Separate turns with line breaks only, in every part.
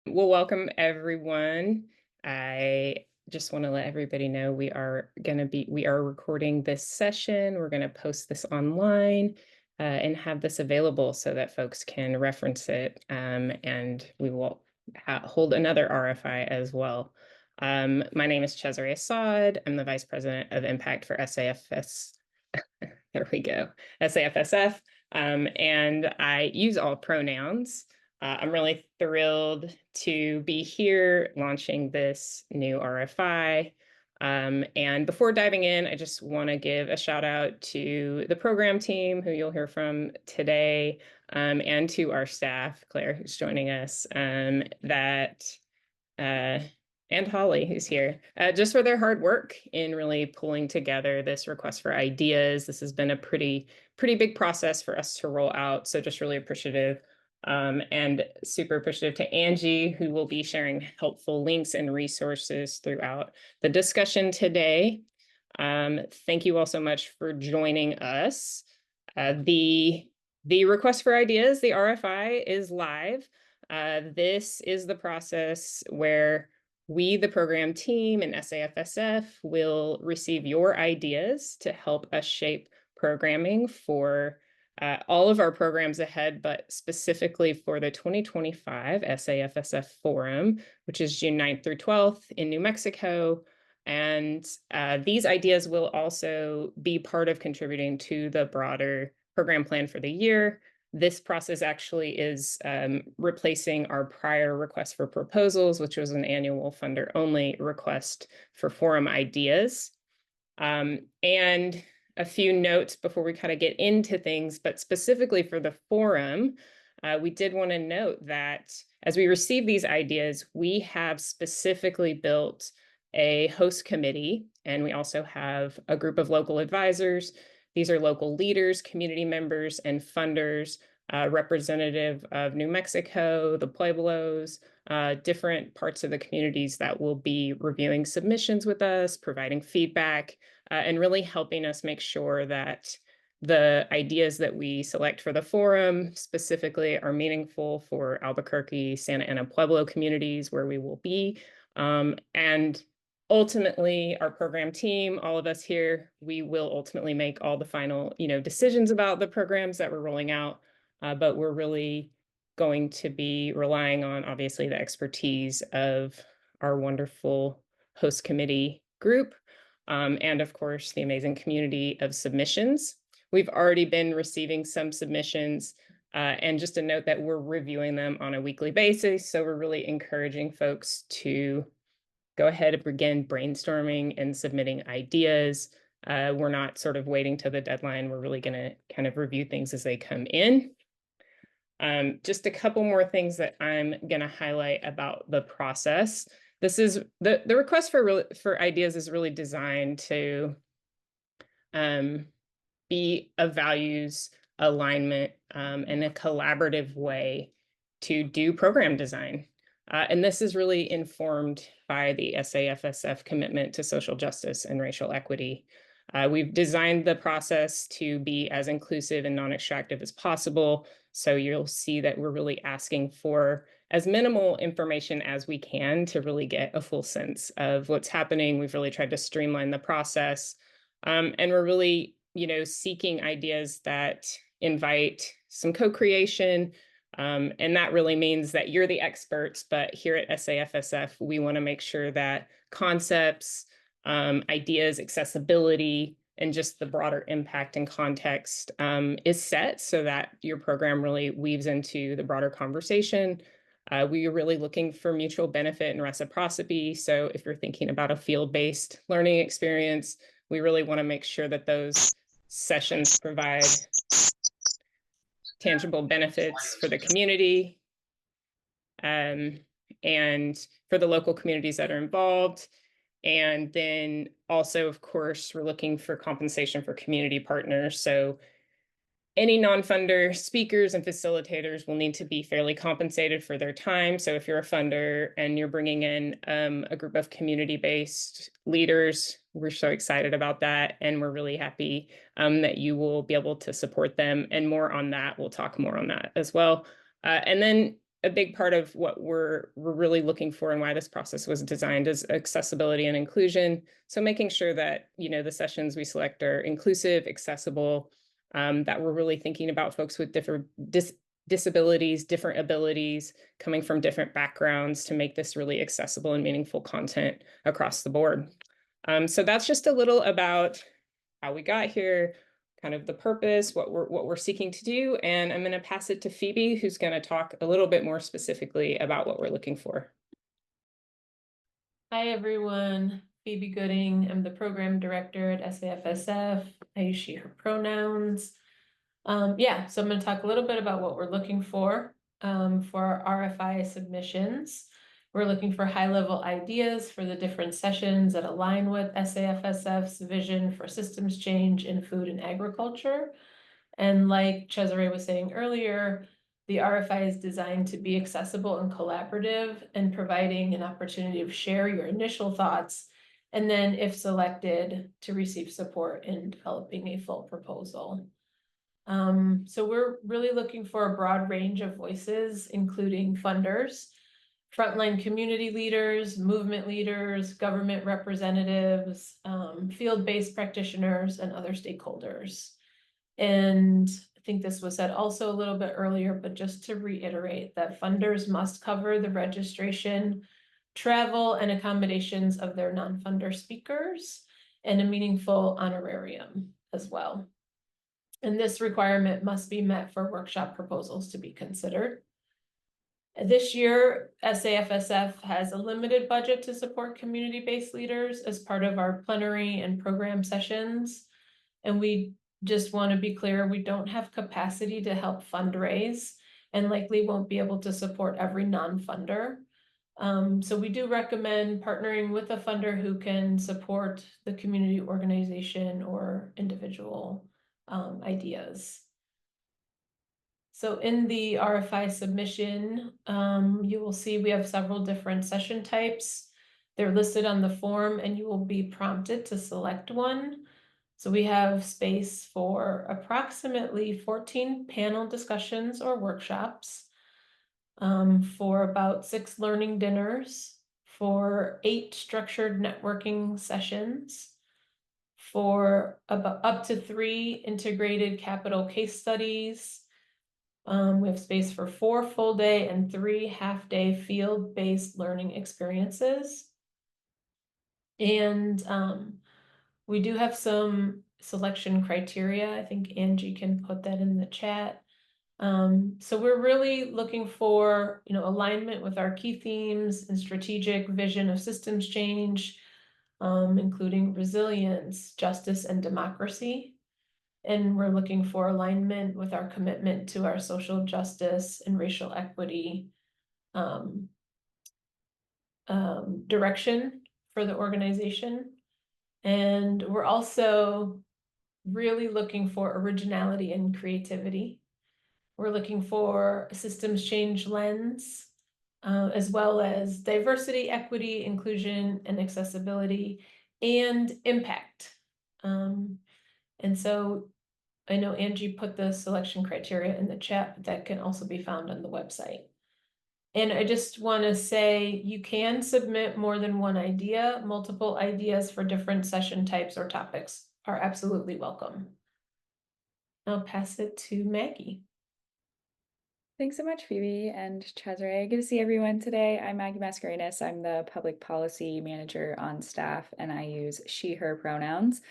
Well, welcome everyone. I just want to let everybody know we are recording this session. We're going to post this online and have this available so that folks can reference it. And we will hold another RFI as well. My name is Cesare Assad. I'm the Vice President of Impact for SAFS. There we go, SAFSF. And I use all pronouns. I'm really thrilled to be here launching this new RFI. And before diving in, I just want to give a shout out to the program team who you'll hear from today, and to our staff, Claire, who's joining us, uh, and Holly, who's here, just for their hard work in really pulling together this request for ideas. This has been a pretty big process for us to roll out. So just really appreciative, and super appreciative to Angie, who will be sharing helpful links and resources throughout the discussion today. Thank you all so much for joining us. The request for ideas, the RFI, is live. This is the process where we, the program team and SAFSF, will receive your ideas to help us shape programming for all of our programs ahead, but specifically for the 2025 SAFSF Forum, which is June 9th through 12th in New Mexico. And these ideas will also be part of contributing to the broader program plan for the year. This process actually is replacing our prior request for proposals, which was an annual funder-only request for forum ideas. And a few notes before we kind of get into things, but specifically for the forum, we did want to note that as we receive these ideas, we have specifically built a host committee, and we also have a group of local advisors. These are local leaders, community members, and funders, representative of New Mexico, the Pueblos, different parts of the communities that will be reviewing submissions with us, providing feedback, and really helping us make sure that the ideas that we select for the forum specifically are meaningful for Albuquerque, Santa Ana, Pueblo communities where we will be. And ultimately, our program team, all of us here, we will ultimately make all the final, decisions about the programs that we're rolling out. But we're really going to be relying on, obviously, the expertise of our wonderful host committee group, and of course, the amazing community of submissions. We've already been receiving some submissions, and just a note that we're reviewing them on a weekly basis. So we're really encouraging folks to go ahead and begin brainstorming and submitting ideas. We're not sort of waiting till the deadline. We're really going to kind of review things as they come in. Just a couple more things that I'm going to highlight about the process. This is the request for ideas is really designed to be a values alignment, and a collaborative way to do program design. And this is really informed by the SAFSF commitment to social justice and racial equity. We've designed the process to be as inclusive and non-extractive as possible. So you'll see that we're really asking for as minimal information as we can to really get a full sense of what's happening. We've really tried to streamline the process. And we're really, seeking ideas that invite some co-creation. And that really means that you're the experts, but here at SAFSF, we want to make sure that concepts, ideas, accessibility, and just the broader impact and context is set so that your program really weaves into the broader conversation. We are really looking for mutual benefit and reciprocity. So if you're thinking about a field-based learning experience, we really want to make sure that those sessions provide tangible benefits for the community, and for the local communities that are involved. And then also, of course, we're looking for compensation for community partners. So any non-funder speakers and facilitators will need to be fairly compensated for their time. So if you're a funder and you're bringing in a group of community-based leaders, we're so excited about that. And we're really happy that you will be able to support them. And more on that, we'll talk more on that as well. And then a big part of what we're really looking for and why this process was designed is accessibility and inclusion. So making sure that, the sessions we select are inclusive, accessible, that we're really thinking about folks with different disabilities, different abilities, coming from different backgrounds to make this really accessible and meaningful content across the board. So that's just a little about how we got here, kind of the purpose, what we're seeking to do. And I'm going to pass it to Phoebe, who's going to talk a little bit more specifically about what we're looking for.
Hi, everyone. Phoebe Gooding. I'm the program director at SAFSF. I use she, her pronouns. So I'm going to talk a little bit about what we're looking for our RFI submissions. We're looking for high-level ideas for the different sessions that align with SAFSF's vision for systems change in food and agriculture. And like Cesare was saying earlier, the RFI is designed to be accessible and collaborative and providing an opportunity to share your initial thoughts, and then if selected, to receive support in developing a full proposal. So we're really looking for a broad range of voices, including funders, frontline community leaders, movement leaders, government representatives, field-based practitioners, and other stakeholders. And I think this was said also a little bit earlier, but just to reiterate that funders must cover the registration, travel, and accommodations of their non-funder speakers and a meaningful honorarium as well. And this requirement must be met for workshop proposals to be considered. This year, SAFSF has a limited budget to support community-based leaders as part of our plenary and program sessions. And we just want to be clear, we don't have capacity to help fundraise and likely won't be able to support every non-funder. So we do recommend partnering with a funder who can support the community organization or individual ideas. So in the RFI submission, you will see we have several different session types. They're listed on the form and you will be prompted to select one. So we have space for approximately 14 panel discussions or workshops, for about 6 learning dinners, for 8 structured networking sessions, for about up to 3 integrated capital case studies. We have space for 4 full day and 3 half-day field-based learning experiences. And we do have some selection criteria. I think Angie can put that in the chat. So we're really looking for, alignment with our key themes and strategic vision of systems change, including resilience, justice, and democracy. And we're looking for alignment with our commitment to our social justice and racial equity direction for the organization. And we're also really looking for originality and creativity. We're looking for a systems change lens, as well as diversity, equity, inclusion, and accessibility, and impact. And so I know Angie put the selection criteria in the chat, but that can also be found on the website. And I just want to say you can submit more than one idea. Multiple ideas for different session types or topics are absolutely welcome. I'll pass it to Maggie.
Thanks so much, Phoebe and Cesare. Good to see everyone today. I'm Maggie Mascarenas. I'm the public policy manager on staff, and I use she, her pronouns.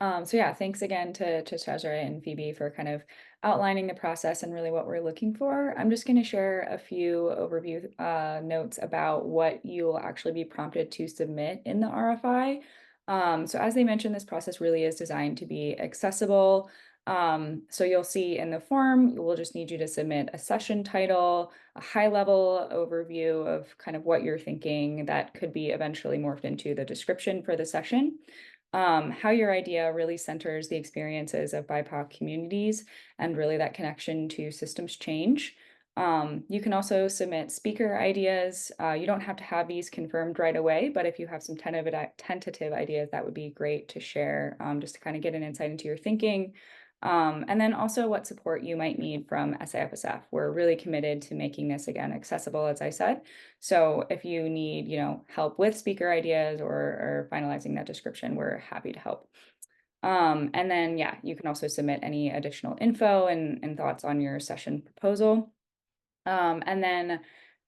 Thanks again to Cesare and Phoebe for kind of outlining the process and really what we're looking for. I'm just going to share a few overview notes about what you'll actually be prompted to submit in the RFI. So as they mentioned, this process really is designed to be accessible. So you'll see in the form, we'll just need you to submit a session title, a high-level overview of kind of what you're thinking that could be eventually morphed into the description for the session. How your idea really centers the experiences of BIPOC communities and really that connection to systems change. You can also submit speaker ideas. You don't have to have these confirmed right away, but if you have some tentative ideas, that would be great to share, just to kind of get an insight into your thinking. And then also what support you might need from SAFSF. We're really committed to making this, again, accessible, as I said. So if you need, help with speaker ideas or finalizing that description, we're happy to help. And then, yeah, you can also submit any additional info and thoughts on your session proposal. And then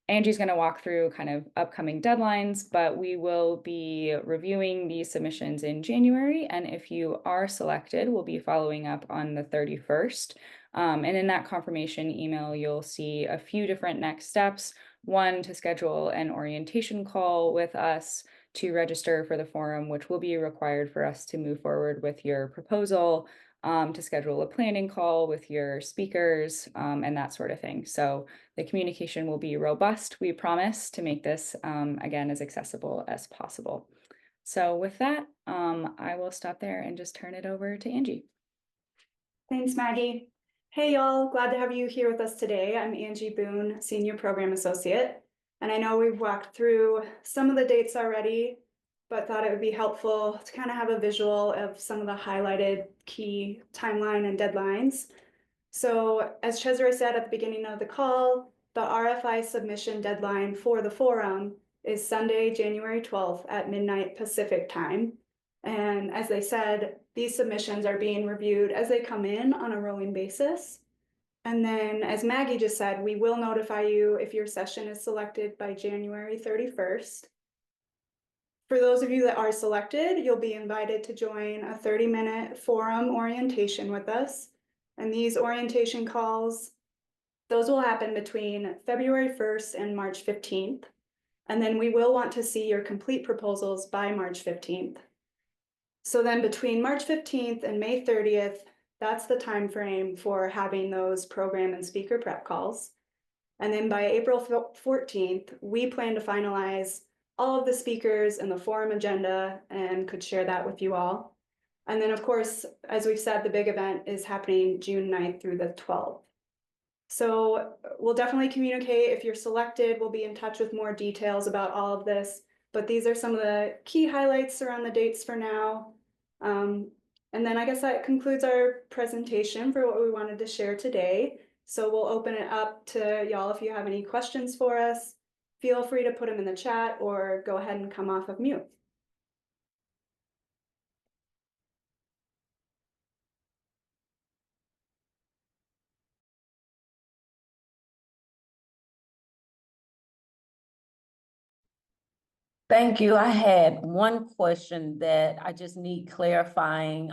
Angie's going to walk through kind of upcoming deadlines, but we will be reviewing these submissions in January. And if you are selected, we'll be following up on the 31st. And in that confirmation email, you'll see a few different next steps. One, to schedule an orientation call with us to register for the forum, which will be required for us to move forward with your proposal, to schedule a planning call with your speakers, and that sort of thing. So the communication will be robust, we promise, to make this, again, as accessible as possible. So with that, I will stop there and just turn it over to Angie.
Thanks, Maggie. Hey, y'all. Glad to have you here with us today. I'm Angie Boone, Senior Program Associate. And I know we've walked through some of the dates already, but thought it would be helpful to kind of have a visual of some of the highlighted key timeline and deadlines. So as Cesare said at the beginning of the call, the RFI submission deadline for the forum is Sunday, January 12th at midnight Pacific time. And as they said, these submissions are being reviewed as they come in on a rolling basis. And then, as Maggie just said, we will notify you if your session is selected by January 31st. For those of you that are selected, you'll be invited to join a 30-minute forum orientation with us. And these orientation calls, those will happen between February 1st and March 15th. And then we will want to see your complete proposals by March 15th. So then between March 15th and May 30th, that's the time frame for having those program and speaker prep calls. And then by April 14th, we plan to finalize all of the speakers and the forum agenda and could share that with you all. And then, of course, as we've said, the big event is happening June 9th through the 12th. So we'll definitely communicate. If you're selected, we'll be in touch with more details about all of this. But these are some of the key highlights around the dates for now. And then I guess that concludes our presentation for what we wanted to share today. So we'll open it up to y'all if you have any questions for us. Feel free to put them in the chat or go ahead and come off of mute.
Thank you. I had one question that I just need clarifying.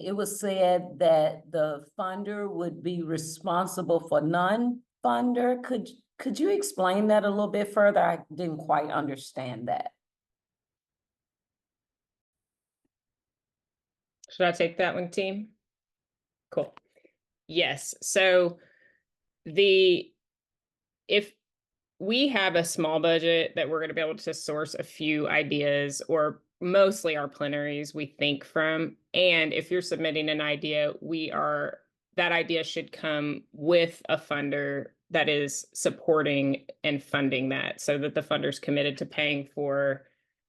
It was said that the funder would be responsible for non-funder. Could you explain that a little bit further? I didn't quite understand that.
Should I take that one, team? Cool. Yes. So if we have a small budget that we're going to be able to source a few ideas, or mostly our plenaries we think from. And if you're submitting an idea, that idea should come with a funder that is supporting and funding that, so that the funder's committed to paying for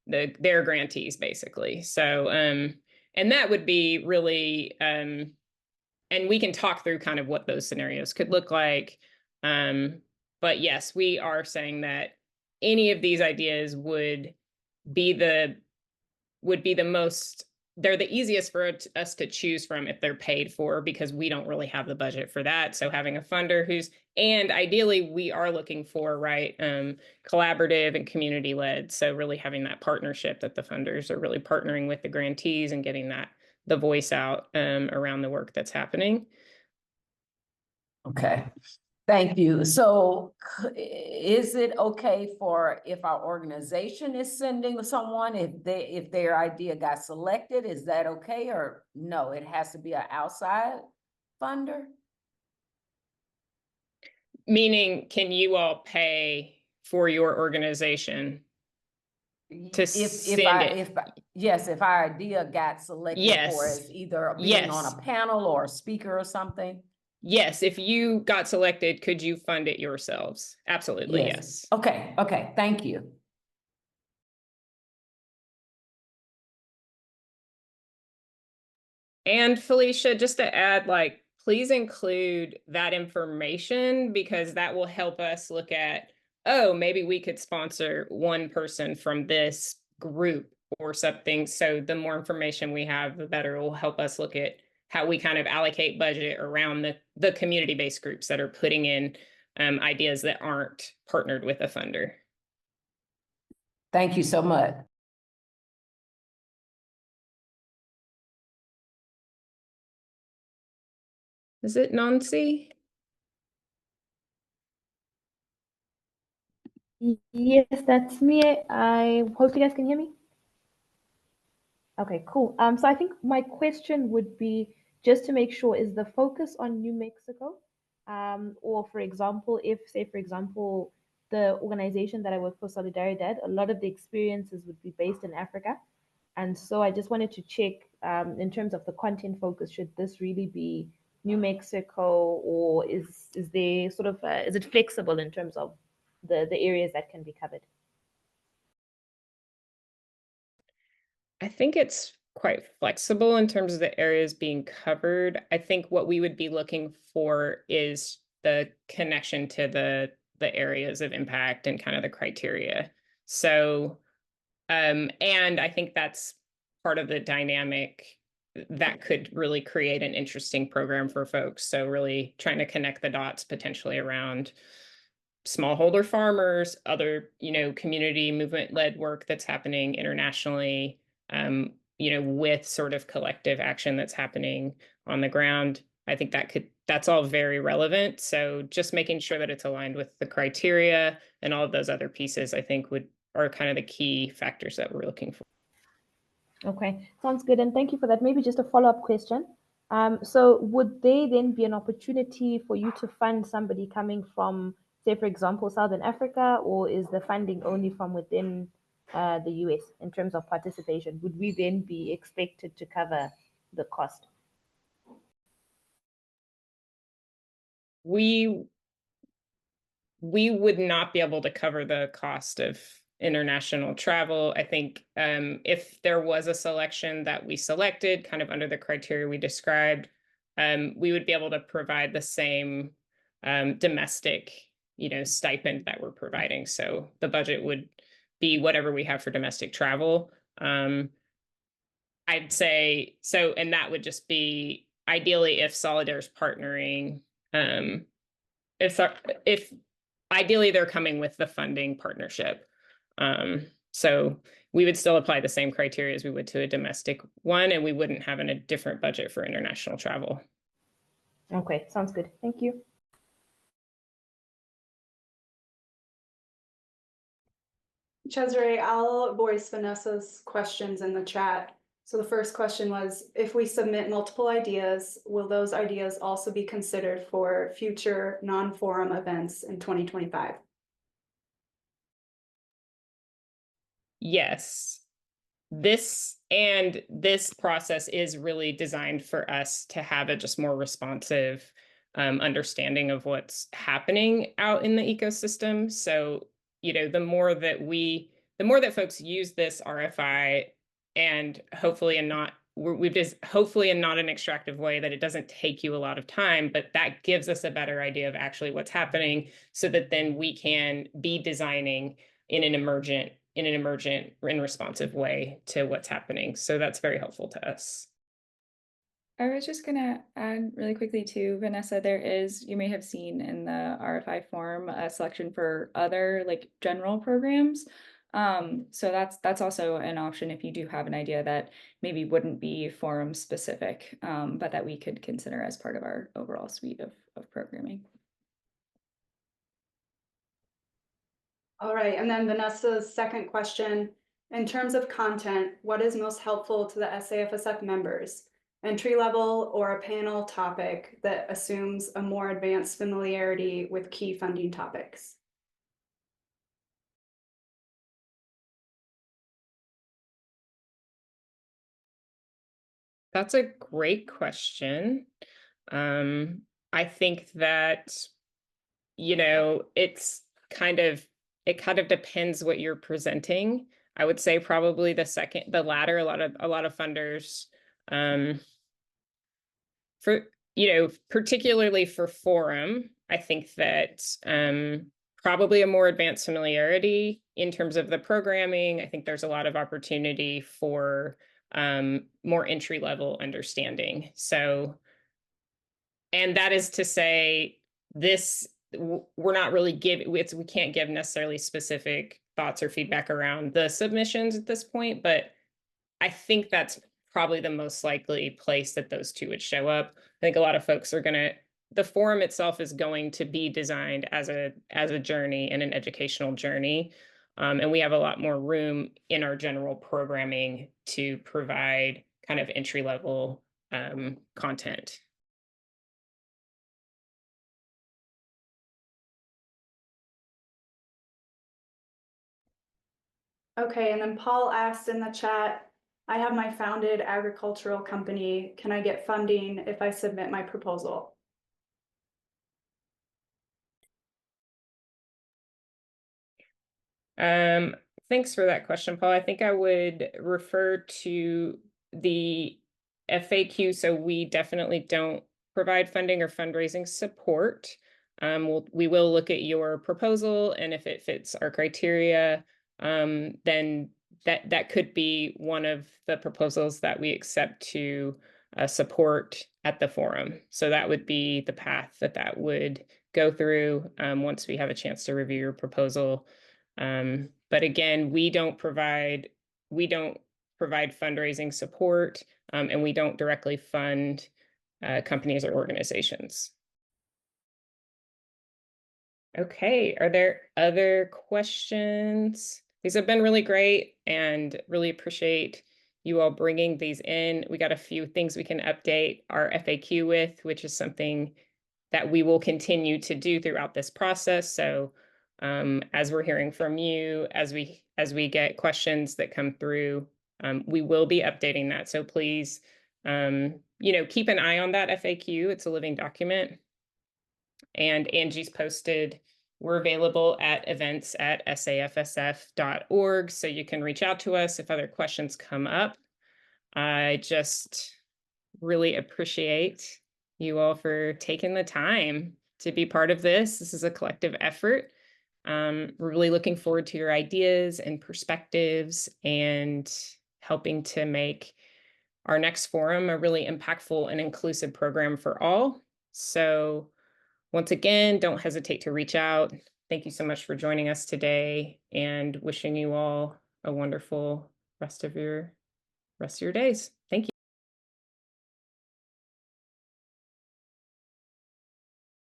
their grantees, basically. So, and that would be really, and we can talk through kind of what those scenarios could look like. But yes, we are saying that any of these ideas would be the most, they're the easiest for us to choose from if they're paid for, because we don't really have the budget for that. So having a funder and ideally we are looking for, right, collaborative and community led. So really having that partnership that the funders are really partnering with the grantees and getting the voice out around the work that's happening.
Okay. Thank you. So is it okay for if our organization is sending someone, if their idea got selected, is that okay? Or no, it has to be an outside funder?
Meaning, can you all pay for your organization to send it?
Yes, if our idea got selected for as either being on a panel or a speaker or something.
Yes, if you got selected, could you fund it yourselves? Absolutely, yes.
Okay, thank you.
And Felicia, just to add, like, please include that information because that will help us look at, oh, maybe we could sponsor one person from this group or something. So the more information we have, the better it will help us look at how we kind of allocate budget around the community-based groups that are putting in ideas that aren't partnered with a funder.
Thank you so much.
Is it Nancy?
Yes, that's me. I hope you guys can hear me. Okay, cool. So I think my question would be just to make sure, is the focus on New Mexico? Or for example, if say, for example, the organization that I work for, Solidaridad, a lot of the experiences would be based in Africa. And so I just wanted to check in terms of the content focus, should this really be New Mexico, or is there sort of is it flexible in terms of the areas that can be covered?
I think it's quite flexible in terms of the areas being covered. I think what we would be looking for is the connection to the areas of impact and kind of the criteria. So, and I think that's part of the dynamic that could really create an interesting program for folks. So really trying to connect the dots potentially around smallholder farmers, other, community movement-led work that's happening internationally, with sort of collective action that's happening on the ground. I think that's all very relevant. So just making sure that it's aligned with the criteria and all of those other pieces, I think are kind of the key factors that we're looking for.
Okay, sounds good. And thank you for that. Maybe just a follow-up question. So would there then be an opportunity for you to fund somebody coming from, say, for example, Southern Africa, or is the funding only from within the US in terms of participation? Would we then be expected to cover the cost?
We would not be able to cover the cost of international travel. I think if there was a selection that we selected kind of under the criteria we described, we would be able to provide the same domestic, stipend that we're providing. So the budget would be whatever we have for domestic travel. I'd say so, and that would just be ideally if Solidar's partnering, if ideally they're coming with the funding partnership. So we would still apply the same criteria as we would to a domestic one, and we wouldn't have a different budget for international travel.
Okay, sounds good. Thank you.
Cesare, I'll voice Vanessa's questions in the chat. So the first question was, if we submit multiple ideas, will those ideas also be considered for future non-forum events in 2025?
Yes. This process is really designed for us to have a just more responsive understanding of what's happening out in the ecosystem. So, the more that folks use this RFI, and hopefully in not an extractive way, that it doesn't take you a lot of time, but that gives us a better idea of actually what's happening, so that then we can be designing in an emergent and responsive way to what's happening. So that's very helpful to us.
I was just gonna add really quickly to Vanessa, there is, you may have seen in the RFI form, a selection for other like general programs. So that's also an option if you do have an idea that maybe wouldn't be forum specific, but that we could consider as part of our overall suite of programming.
All right, and then Vanessa's second question, in terms of content, what is most helpful to the SAFSF members? Entry level or a panel topic that assumes a more advanced familiarity with key funding topics?
That's a great question. I think that, it kind of depends what you're presenting. I would say probably the latter. A lot of funders for, particularly for forum, I think that probably a more advanced familiarity in terms of the programming. I think there's a lot of opportunity for more entry-level understanding. So, and that is to say, we're not really we can't give necessarily specific thoughts or feedback around the submissions at this point, but I think that's probably the most likely place that those two would show up. I think a lot of folks are the forum itself is going to be designed as a journey and an educational journey. And we have a lot more room in our general programming to provide kind of entry-level content.
Okay, and then Paul asked in the chat, I have my founded agricultural company. Can I get funding if I submit my proposal?
Thanks for that question, Paul. I think I would refer to the FAQ. So we definitely don't provide funding or fundraising support. We will look at your proposal, and if it fits our criteria, then that could be one of the proposals that we accept to support at the forum. So that would be the path that would go through once we have a chance to review your proposal. But again, we don't provide fundraising support, and we don't directly fund companies or organizations. Okay, are there other questions? These have been really great, and really appreciate you all bringing these in. We got a few things we can update our FAQ with, which is something that we will continue to do throughout this process. So as we're hearing from you, as we get questions that come through, we will be updating that. So please, keep an eye on that FAQ. It's a living document. And Angie's posted, we're available at events@safsf.org, so you can reach out to us if other questions come up. I just really appreciate you all for taking the time to be part of this. This is a collective effort. We're really looking forward to your ideas and perspectives and helping to make our next forum a really impactful and inclusive program for all. So once again, don't hesitate to reach out. Thank you so much for joining us today, and wishing you all a wonderful rest of your days. Thank you.